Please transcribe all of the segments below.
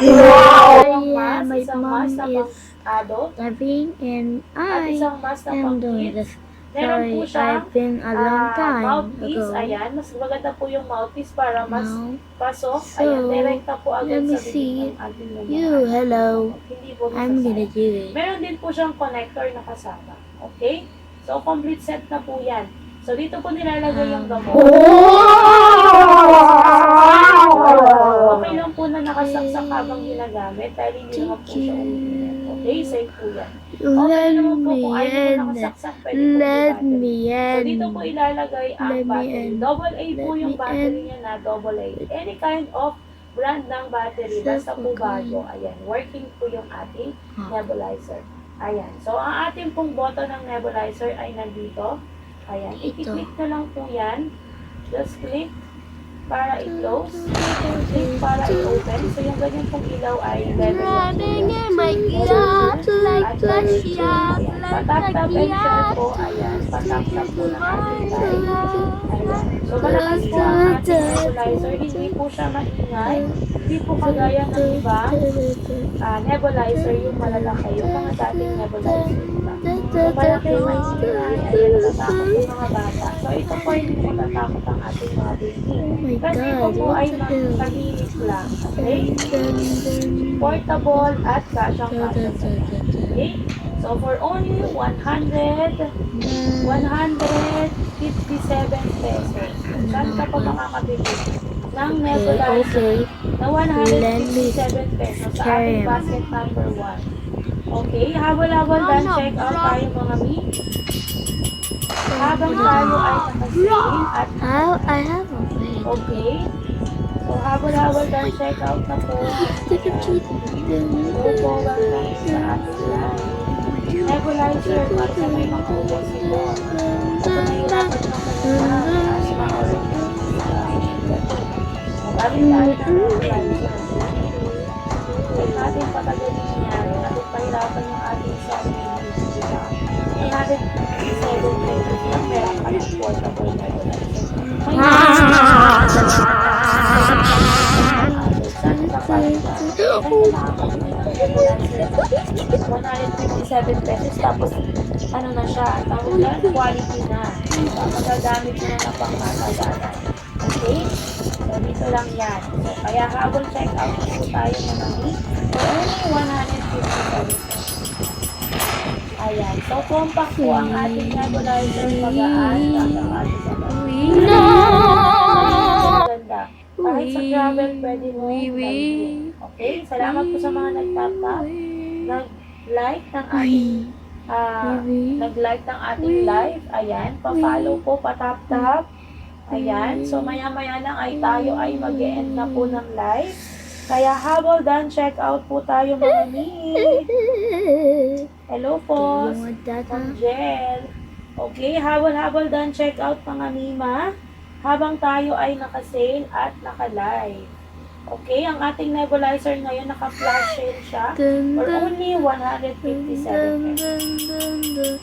My mom is adult living and at I isang mask na am pang doing kids. this. Meron po Sorry, siyang I've been a long time mouthpiece. ago. Ayan, mas maganda po yung mouthpiece para mas Now, pasok. so, Ayan, direkta po agad let me sa bibig see. ng ating mga You, anak. hello. Hindi po I'm gonna nasasayang. do it. Meron din po siyang connector na kasama. Okay? So, complete set na po yan. So, dito po nilalagay yung gamot. Okay lang po na nakasaksak habang ginagamit dahil hindi naman po siya umiinit. Okay? Safe po yan. Okay Let naman po me kung ayaw mo in. nakasaksak, pwede po Let i-battery. me So, dito po in. ilalagay ang Let me battery. in. Double A po Let yung me battery in. niya na double A. Any kind of brand ng battery, basta po bago. Ayan, working po yung ating nebulizer. Ayan. So, ang ating pong button ng nebulizer ay nandito. Ayan. I-click na lang po yan. Just click para i-close. Click para i-open. So, yung ganyan pong ilaw ay level lang po yan. Patap-tap and share po. Ayan. Patap-tap po ng ating light. Ayan. So, malakas po ang ating nebulizer. Hindi po siya maingay. Hindi po kagaya ng ibang nebulizer, yung malalaki. Yung mga dating nebulizer. So, malaki yung maingay. Ayan, natatakot yung mga bata. So, ito po hindi po natatakot ang ating mga baby. Kasi ito po ay tahimik lang. Okay? Portable at kasyang-kasya sa yan. Okay? So, for only 157 pesos. Saan ka pa makakabili ng nebulizer na 157 pesos sa ating basket number 1? Okay, habol-habol dan check out tayo mga mi. Habang tayo ay nakasale at I have a way. okay. So, habol-habol dan check out na po. Go po welcome sa ating live. Nebulizer para sa may mga ubos ito. Kung nahihirapan ng kanina, asthma or magamit tayo ng nebulizer. Huwag natin patagalin yan. Natin pahirapan yung ating sarili. Huwag natin 7 pesos lang meron ka ng portable nebulizer. May saan ka pa rin ba? Kaya nakakabili ng nebulizer 157 pesos tapos ano na siya, tawag yan, quality na. Magagamit mo na pang matagalan. Okay? So, dito lang yan. So, kaya habang check out po tayo mga ni for only 157 pesos. Ayan. So, compact po ang ating nebulizer magaan. Kakakali sa maganda. Kahit sa travel, pwede mo gamitin. Okay? Salamat po sa mga nag-tap-tap. Nag-like ng ating nag-like ng ating live. Ayan. Pa-follow po, pa-tap-tap. Ayan. So, maya-maya lang ay tayo ay mag-e-end na po ng live. Kaya habol dan check out po tayo mga mi. Hello po. Angel. Okay, habol-habol dan check out mga mima. Habang tayo ay naka-sale at naka-live. Okay, ang ating nebulizer ngayon naka-flash sale siya for only 157 pesos.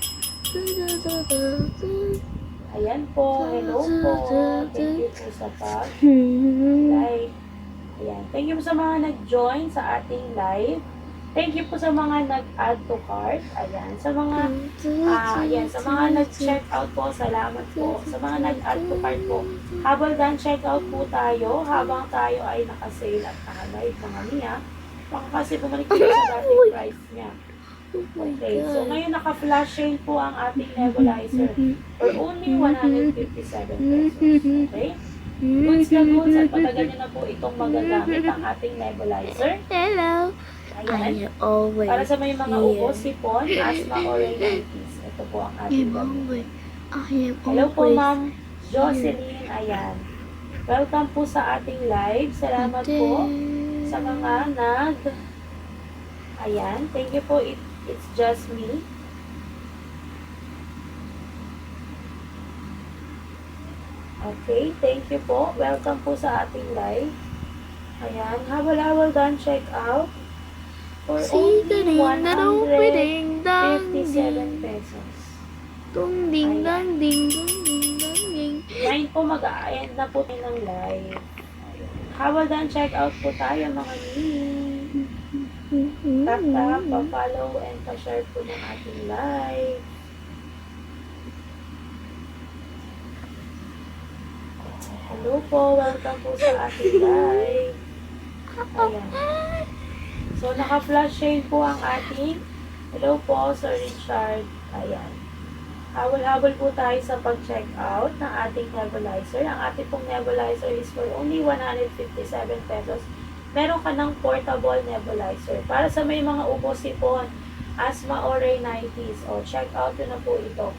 Ayan po, hello po. Thank you po sa pag-like. Ayan, thank you po sa mga nag-join sa ating live. Thank you po sa mga nag-add to cart. Ayan, sa mga sa mga nag-check out po, salamat po. Sa mga nag-add to cart po, habang dan check out po tayo, habang tayo ay naka-sale at naka-live mga niya. Baka kasi bumalik po sa dating price niya. Okay, so ngayon naka-flash sale po ang ating nebulizer for only 157 pesos. Okay? Goods na goods at patagal niyo na po itong magagamit ang ating nebulizer. Hello. Ayan. Para sa may mga ubos, sipon, asthma, or rhinitis. Ito po ang ating gamit. Hello po, Ma'am Jocelyn. Ayan. Welcome po sa ating live. Salamat po sa mga Ayan. Thank you po. It's just me. Okay. Thank you po. Welcome po sa ating live. Ayan. Habal-habal done check out. For only 157 pesos. Ngayon po mag-a-end na po tayo ng live. Habal done check out po tayo mga ni. Tap, pa-follow, and pa-share po ng ating live. Hello po, welcome po sa ating live. Ayan. So, naka-flash shade po ang ating. Hello po, Sir Richard. Ayan. Habol-habol po tayo sa pag-check out ng ating nebulizer. Ang ating pong nebulizer is for only 157 pesos. Meron ka ng portable nebulizer. Para sa may mga ubo, sipon, asthma, or rhinitis. O, check out yun na po ito.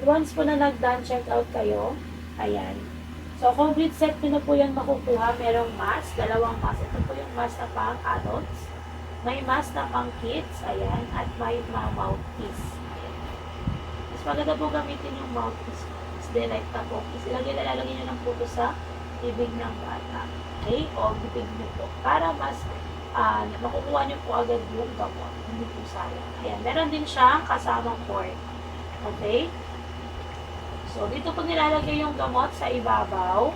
Once po na nag-done check out kayo, ayan. So, complete set nyo na po yan makukuha. Merong mask, dalawang mask. Ito po yung mask na pang adults. May mask na pang kids, ayan. At may mga mouthpiece. Mas maganda po gamitin yung mouthpiece. Mas direct na po. Kasi lalagyan nyo ng puto sa bibig ng bata. Okay? O bibig nyo po. Para mas makukuha nyo po agad yung gamot. Hindi po sayang. Ayan. Meron din siyang kasamang cord. Okay? So, dito po nilalagay yung gamot sa ibabaw.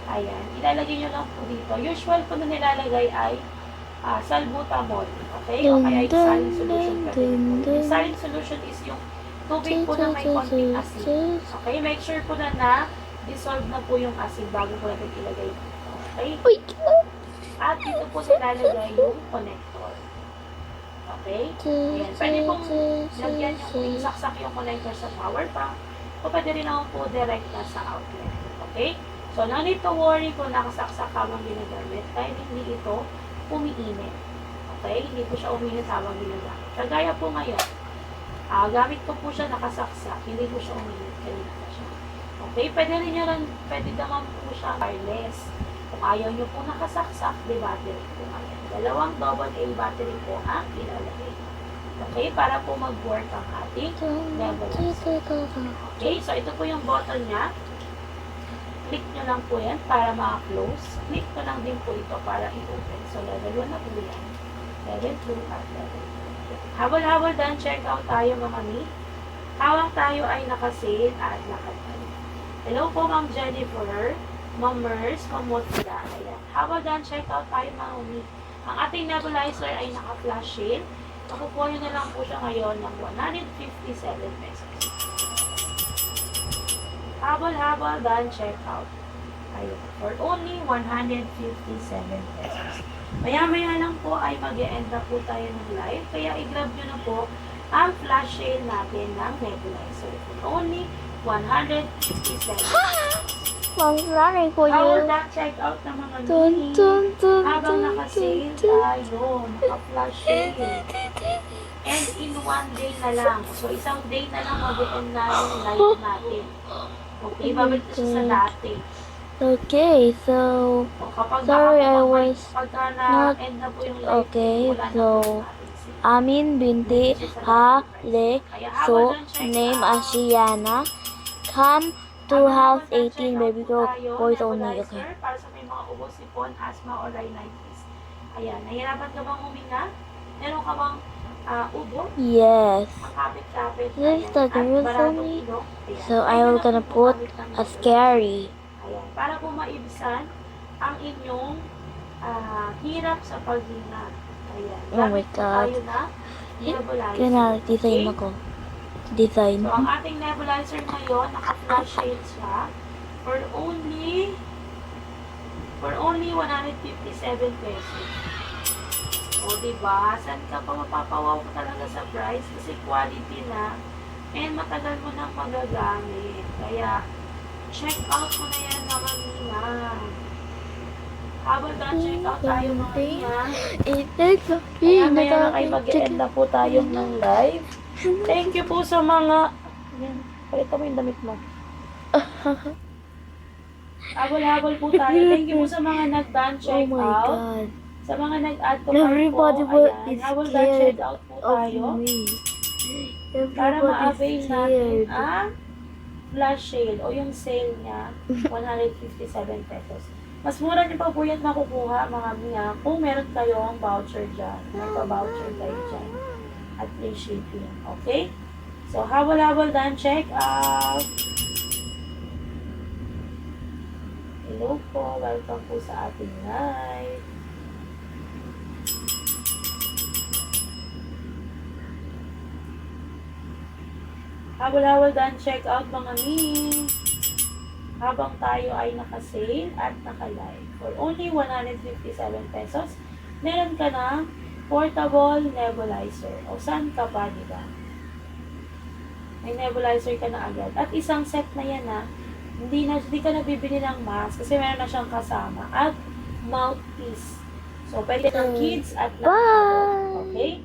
Ayan. Ilalagay nyo lang po dito. Usual po na nilalagay ay salbutamol. Okay? O kaya yung saline solution. Yung saline solution is yung tubig po na may konting asin. Okay? Make sure po na dissolve na po yung asin bago po natin ilagay dito. Okay? At dito po nilalagay yung connector. Okay? Ayan. Pwede pong lagyan yung saksak yung connector sa power bank. O pwede rin naman po direct na sa outlet. Okay? So, no need to worry kung nakasaksak habang ginagamit dahil hindi ito umiinit. Okay? Hindi po siya umiinit habang ginagamit. Kagaya po ngayon, gamit ko po siya nakasaksak, hindi po siya umiinit. Kanina pa siya. Okay? Pwede naman po siya wireless. Kung ayaw nyo po nakasaksak, di battery po ngayon. Dalawang AA battery po ang ilalagay. Okay, para po mag-work ang ating nebulizer. Okay, so ito po yung button niya. Click nyo lang po yan para maka-close. Click nyo lang din po ito para i-open. So, level 1 na po yan. Level 2 at level 3. Habol-habol dan, check out tayo mga mi. Hawang tayo ay naka-sale at naka-buy. Hello po, Ma'am Jennifer, Ma'am Mers, Ma'am Motila. Ayan. Habol dan, check out tayo mga mi. Ang ating nebulizer ay naka-flash sale. Makukuha nyo na lang po siya ngayon ng 157 pesos. Habol-habol, done, check out. Ayun. For only 157 pesos. Maya-maya lang po ay mag-e-end na po tayo ng live. Kaya i-grab nyo na po ang flash sale natin ng nebulizer. For only 157 pesos. Mom's running for How will you. that check out ng mga Dun, mini? dun, dun, Habang dun, naka-sale dun, tayo, naka-flash sale. And in one day na lang. So, isang day na lang mag-end na yung live natin. Okay, babalik na siya sa dati. Okay, so O, kapag sorry, I nakapag- was pagka not na-end na po yung live, okay. wala na So po natin sale. Amin binti so name Asiana. Come to house 18 baby girl boys only. Okay. Para sa may mga ubo, sipon, asthma, or rhinitis. Ayan, nahirapan ka bang huminga? Meron ka bang ubo? Yes. Makapit-kapit. This is the Ayan. girls At baratong only. ilong. Ayan. So I Pwede will na gonna po put gumamit ng a scary. Ayan. Para po maibsan ang inyong hirap sa paghinga. Ayan. Oh my Gamit po God. tayo na nebulizer. Kaya design Okay? ako. Design. So, ang ating nebulizer ngayon, naka-flash shade siya for only 157 pesos. O, diba? Saan ka pa mapapawaw ko talaga sa price? Kasi quality na and matagal mo nang magagamit. Kaya, check out mo na yan na kanina. Habang check out tayo mga niya. Kaya maya na kayo mag-end na po tayong ng live. Thank you po sa mga... Yan, palito mo yung damit mo. Habol-habol po tayo. Thank you po sa mga nag-done Oh check my out. God. Sa mga nag-add to cart po. Everybody Ayan, is habol done scared check out po of tayo. me. Para ma-avail Everybody's natin scared. ang flash sale o yung sale niya, 157 pesos. Mas mura niyo pa po yan makukuha mga miya kung meron kayong voucher dyan. May pa-voucher kayo dyan at free shipping. Okay? So, habol-habol done check out. Hello po. Welcome po sa ating live. Habol-habol dan check out mga mi. Habang tayo ay naka-sale at naka-live. For only 157 pesos, meron ka na portable nebulizer. O saan ka pa, di ba? May nebulizer ka na agad. At isang set na yan hindi ka na bibili ng mask kasi meron na siyang kasama. At mouthpiece. So, pwede ng kids at ng adult. Okay?